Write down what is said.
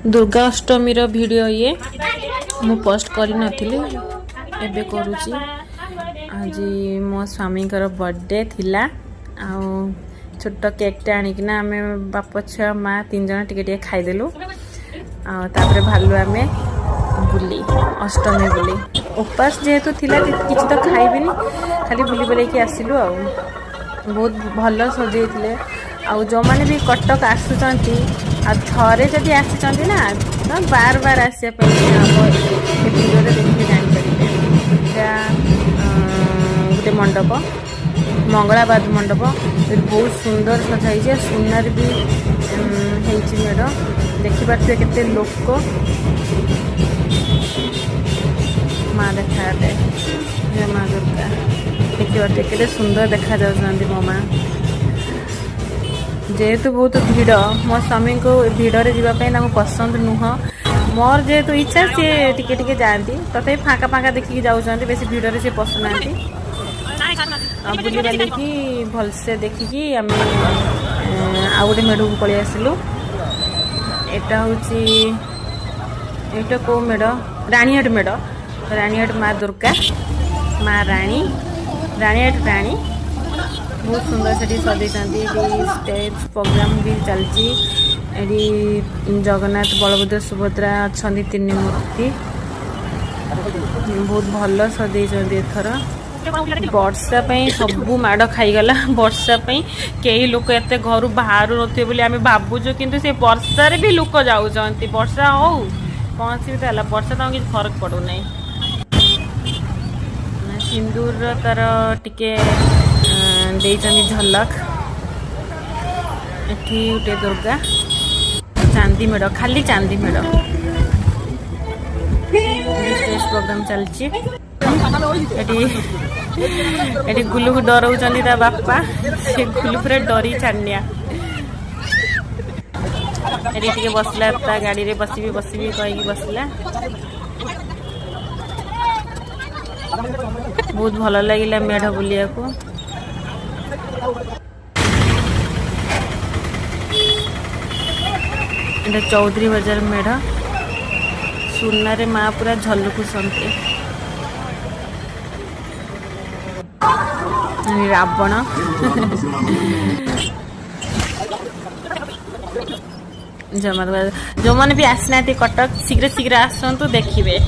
Durgashtami video ये मु post करी नथिली एबे करूची। आज मो स्वामी बर्थडे थिला आ छोट केक आनिकिना आम बाप छुआ माँ 3 जन टिके खाईदेलु आपर भालु आम बुली अष्टमी बुली उपास जेहेतु थिला किसी तो खाइबिनी खाली बुली बुलाइकी आसिलु आ बहुत भल सजे जो मैंने भी कटक आसुचंती थे जदि आसी ना तो बार बार आसा वीडियो देखिए जापर गोटे मंडप मंगलाबाद मंडप बहुत सुंदर सजाई सुनार भी मेढ़ देखिपे केते लोक माँ देखा माँ दुर्गा देखिए केते सुंदर देखा जाती मो माँ जेहेतु बहुत भीड़ मो स्वामी को भीड़ जावाई पसंद नुह मोर जेहेतु इच्छा सी टिके जाती तथे फाँका फाँका देखिए जाऊँच बेस भीड़ से पशुना बुली बालिकी भलसे देखिकी आम आउ गोटे मेढ़ को पलि आसलु एटा हूँ कौ मेढ़ रानीहाट मेढ़ रानीहाट माँ दुर्गा माँ राणी रानीहाट राणी बहुत सुंदर से सजे स्टेज प्रोग्राम भी चलती जगन्नाथ बलभद्र सुभद्रा अच्छा 3 मूर्ति बहुत भल सजे एथर वर्षा सबू माड़ खाईगला वर्षा कई लोक एत घर बाहर नो बोली आम भावुँ किंतु से वर्षार भी लोक जाऊँच वर्षा हो कौन सी भी वर्षा तो किसी फरक पड़ूना सिंदूर तार टिके झलक एठी गोटे दुर्गा चांदी मेढ़ खाली चांदी मेढ़ स्टेज प्रोग्राम चलची एटी गुलू को डराउछन्ती ता बापा से गुलू पूरा डरी छानिया एटी टिके बसला ता गाड़ी रे बसबी कहीकि बसला बहुत भल लगिला मेढ़ बुलिया को चौधरी बाजार मेढ़ सुनारे माँ पूरा झलकुसंती रावण जो मैंने भी आसना कटक शीघ्र शीघ्र आसतु देखिए।